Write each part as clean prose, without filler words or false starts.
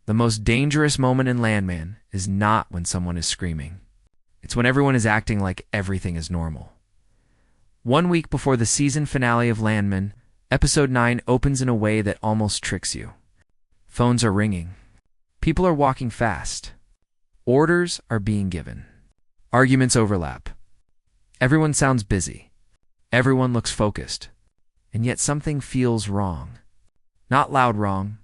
The most dangerous moment in Landman is not when someone is screaming. It's when everyone is acting like everything is normal. 1 week before the season finale of Landman, Episode 9 opens in a way that almost tricks you. Phones are ringing. People are walking fast. Orders are being given. Arguments overlap. Everyone sounds busy. Everyone looks focused. And yet something feels wrong. Not loud wrong.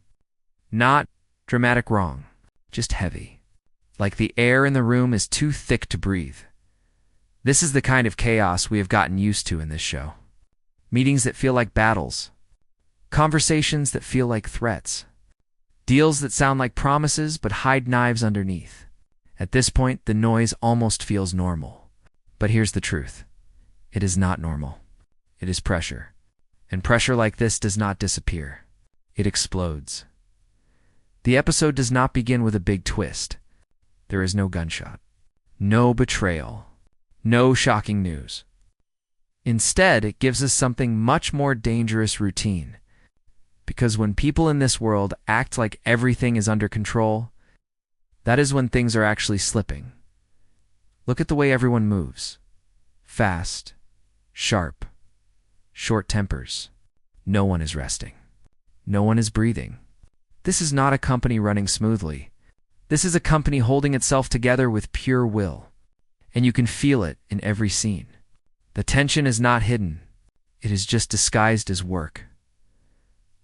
Not dramatic wrong. Just heavy. Like the air in the room is too thick to breathe. This is the kind of chaos we have gotten used to in this show. Meetings that feel like battles. Conversations that feel like threats. Deals that sound like promises but hide knives underneath. At this point, the noise almost feels normal. But here's the truth. It is not normal. It is pressure. And pressure like this does not disappear. It explodes. The episode does not begin with a big twist. There is no gunshot. No betrayal. No shocking news. Instead, it gives us something much more dangerous: routine. Because when people in this world act like everything is under control, that is when things are actually slipping. Look at the way everyone moves. Fast, sharp, short tempers. No one is resting. No one is breathing. This is not a company running smoothly. This is a company holding itself together with pure will. And you can feel it in every scene. The tension is not hidden. It is just disguised as work.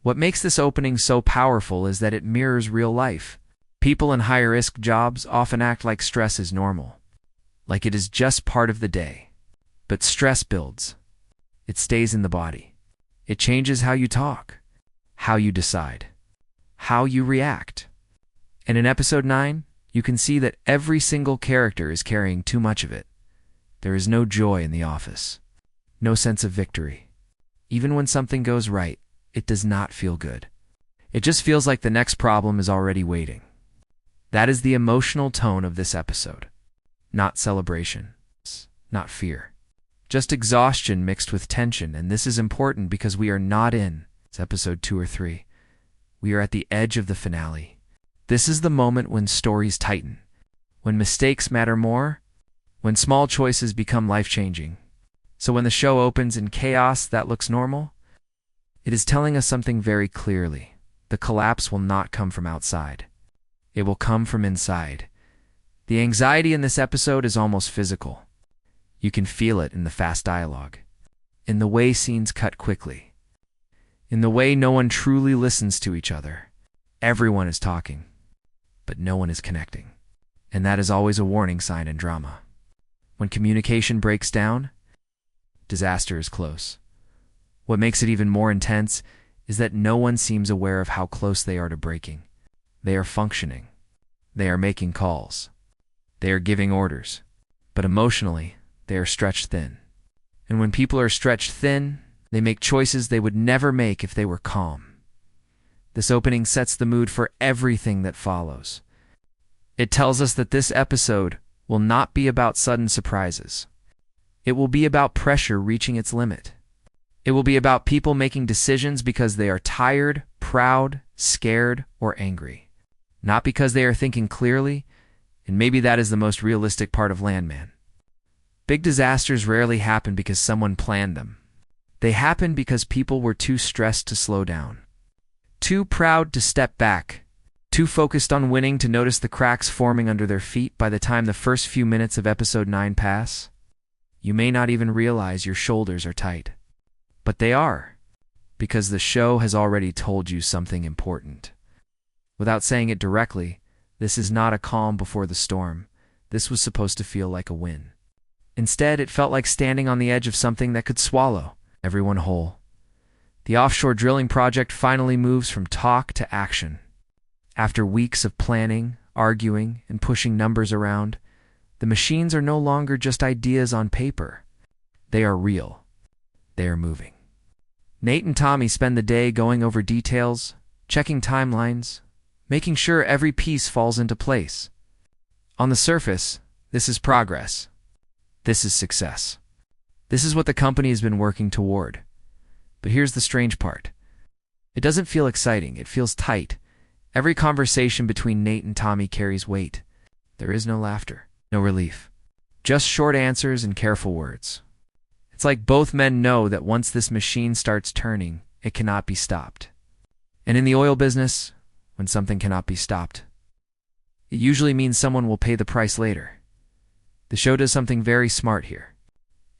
What makes this opening so powerful is that it mirrors real life. People in high-risk jobs often act like stress is normal, like it is just part of the day. But stress builds. It stays in the body. It changes how you talk, how you decide, how you react. And in Episode 9, you can see that every single character is carrying too much of it. There is no joy in the office, no sense of victory. Even when something goes right, it does not feel good. It just feels like the next problem is already waiting. That is the emotional tone of this episode. Not celebration, not fear. Just exhaustion mixed with tension, and this is important because we are not in Episode 2 or 3. We are at the edge of the finale. This is the moment when stories tighten, when mistakes matter more, when small choices become life-changing. So when the show opens in chaos that looks normal, it is telling us something very clearly. The collapse will not come from outside. It will come from inside. The anxiety in this episode is almost physical. You can feel it in the fast dialogue, in the way scenes cut quickly, in the way no one truly listens to each other. Everyone is talking, but no one is connecting. And that is always a warning sign in drama. When communication breaks down, disaster is close. What makes it even more intense is that no one seems aware of how close they are to breaking. They are functioning. They are making calls. They are giving orders. But emotionally, they are stretched thin. And when people are stretched thin, they make choices they would never make if they were calm. This opening sets the mood for everything that follows. It tells us that this episode will not be about sudden surprises. It will be about pressure reaching its limit. It will be about people making decisions because they are tired, proud, scared, or angry. Not because they are thinking clearly, and maybe that is the most realistic part of Landman. Big disasters rarely happen because someone planned them. They happen because people were too stressed to slow down, too proud to step back, too focused on winning to notice the cracks forming under their feet by the time the first few minutes of Episode 9 pass. You may not even realize your shoulders are tight. But they are, because the show has already told you something important. Without saying it directly, this is not a calm before the storm. This was supposed to feel like a win. Instead, it felt like standing on the edge of something that could swallow everyone whole. The offshore drilling project finally moves from talk to action. After weeks of planning, arguing, and pushing numbers around, the machines are no longer just ideas on paper. They are real. They are moving. Nate and Tommy spend the day going over details, checking timelines, making sure every piece falls into place. On the surface, this is progress. This is success. This is what the company has been working toward. But here's the strange part. It doesn't feel exciting. It feels tight. Every conversation between Nate and Tommy carries weight. There is no laughter, no relief. Just short answers and careful words. It's like both men know that once this machine starts turning, it cannot be stopped. And in the oil business, when something cannot be stopped, it usually means someone will pay the price later. The show does something very smart here.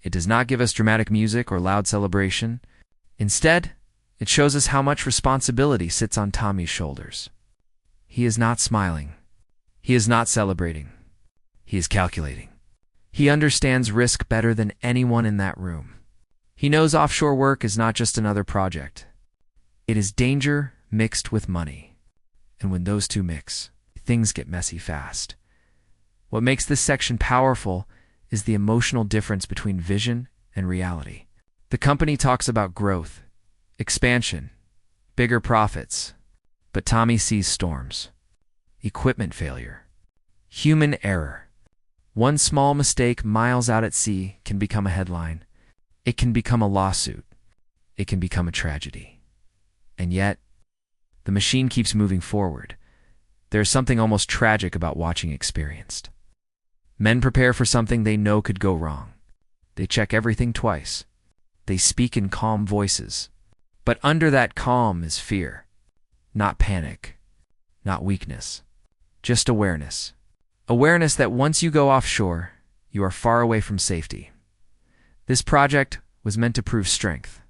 It does not give us dramatic music or loud celebration. Instead, it shows us how much responsibility sits on Tommy's shoulders. He is not smiling. He is not celebrating. He is calculating. He understands risk better than anyone in that room. He knows offshore work is not just another project. It is danger mixed with money. And when those two mix, things get messy fast. What makes this section powerful is the emotional difference between vision and reality. The company talks about growth, expansion, bigger profits, but Tommy sees storms, equipment failure, human error. One small mistake miles out at sea can become a headline. It can become a lawsuit. It can become a tragedy. And yet, the machine keeps moving forward. There's something almost tragic about watching Experienced. Men prepare for something they know could go wrong. They check everything twice. They speak in calm voices. But under that calm is fear. Not panic. Not weakness. Just awareness. Awareness that once you go offshore, you are far away from safety. This project was meant to prove strength.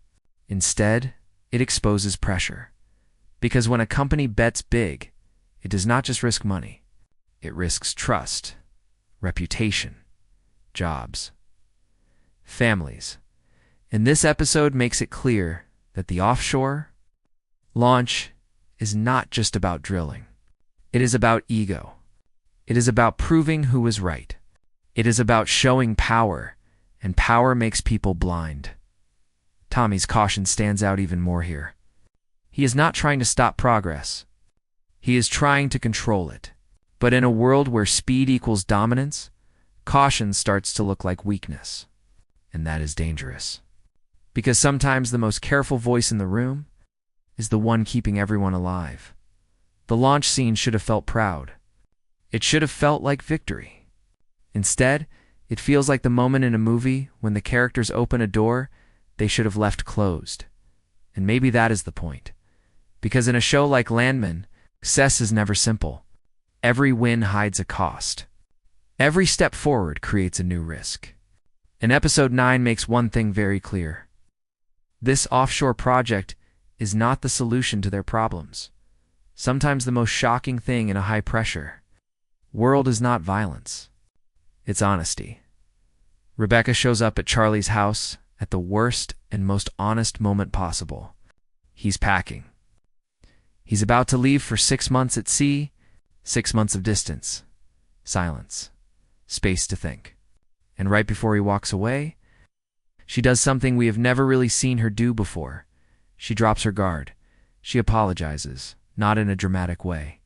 Instead, it exposes pressure. Because when a company bets big, it does not just risk money. It risks trust, reputation, jobs, families. And this episode makes it clear that the offshore launch is not just about drilling. It is about ego. It is about proving who is right. It is about showing power, and power makes people blind. Tommy's caution stands out even more here. He is not trying to stop progress. He is trying to control it. But in a world where speed equals dominance, caution starts to look like weakness. And that is dangerous. Because sometimes the most careful voice in the room is the one keeping everyone alive. The launch scene should have felt proud. It should have felt like victory. Instead, it feels like the moment in a movie when the characters open a door they should have left closed. And maybe that is the point. Because in a show like Landman, success is never simple. Every win hides a cost. Every step forward creates a new risk. And episode 9 makes one thing very clear. This offshore project is not the solution to their problems. Sometimes the most shocking thing in a high-pressure world is not violence. It's honesty. Rebecca shows up at Charlie's house at the worst and most honest moment possible. He's packing. He's about to leave for 6 months at sea, 6 months of distance, silence, space to think. And right before he walks away, she does something we have never really seen her do before. She drops her guard. She apologizes, not in a dramatic way,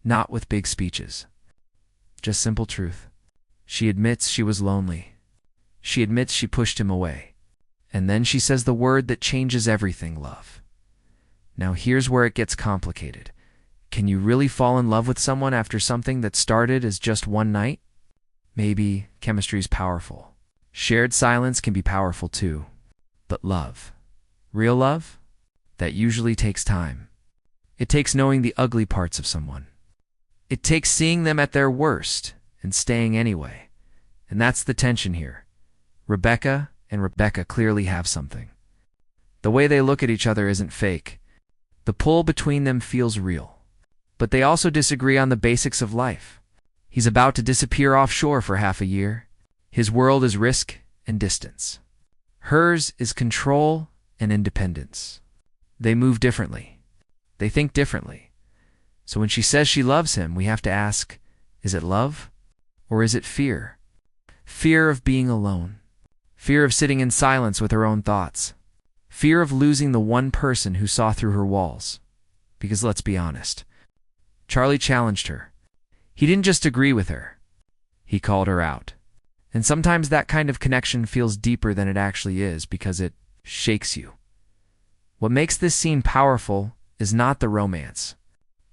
not with big speeches. Just simple truth. She admits she was lonely. She admits she pushed him away. And then she says the word that changes everything, love. Now here's where it gets complicated. Can you really fall in love with someone after something that started as just one night? Maybe chemistry's powerful. Shared silence can be powerful too. But love, real love, that usually takes time. It takes knowing the ugly parts of someone. It takes seeing them at their worst and staying anyway. And that's the tension here. Rebecca and Rebecca clearly have something. The way they look at each other isn't fake. The pull between them feels real. But they also disagree on the basics of life. He's about to disappear offshore for half a year. His world is risk and distance. Hers is control and independence. They move differently. They think differently. So when she says she loves him, we have to ask, is it love or is it fear? Fear of being alone. Fear of sitting in silence with her own thoughts. Fear of losing the one person who saw through her walls. Because let's be honest, Charlie challenged her. He didn't just agree with her. He called her out. And sometimes that kind of connection feels deeper than it actually is because it shakes you. What makes this scene powerful is not the romance.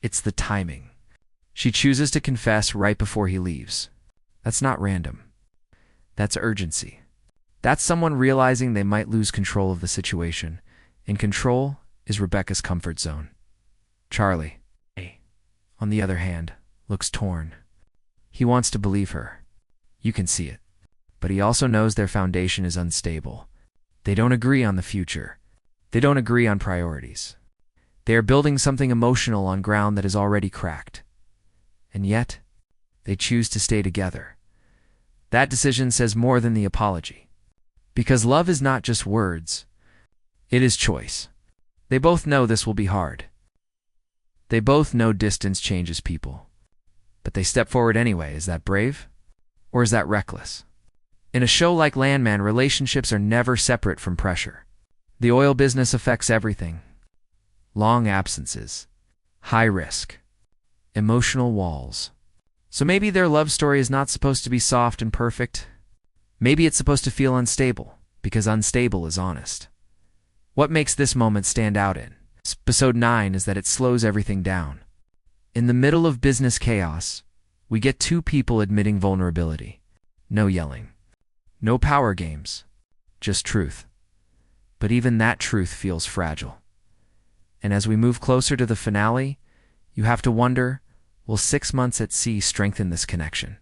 It's the timing. She chooses to confess right before he leaves. That's not random. That's urgency. That's someone realizing they might lose control of the situation, and control is Rebecca's comfort zone. Charlie, on the other hand, looks torn. He wants to believe her. You can see it. But he also knows their foundation is unstable. They don't agree on the future. They don't agree on priorities. They are building something emotional on ground that is already cracked. And yet, they choose to stay together. That decision says more than the apology. Because love is not just words. It is choice. They both know this will be hard. They both know distance changes people. But they step forward anyway. Is that brave? Or is that reckless? In a show like Landman, relationships are never separate from pressure. The oil business affects everything. Long absences. High risk. Emotional walls. So maybe their love story is not supposed to be soft and perfect. Maybe it's supposed to feel unstable, because unstable is honest. What makes this moment stand out in episode 9 is that it slows everything down. In the middle of business chaos, we get two people admitting vulnerability. No yelling. No power games. Just truth. But even that truth feels fragile. And as we move closer to the finale, you have to wonder, will 6 months at sea strengthen this connection?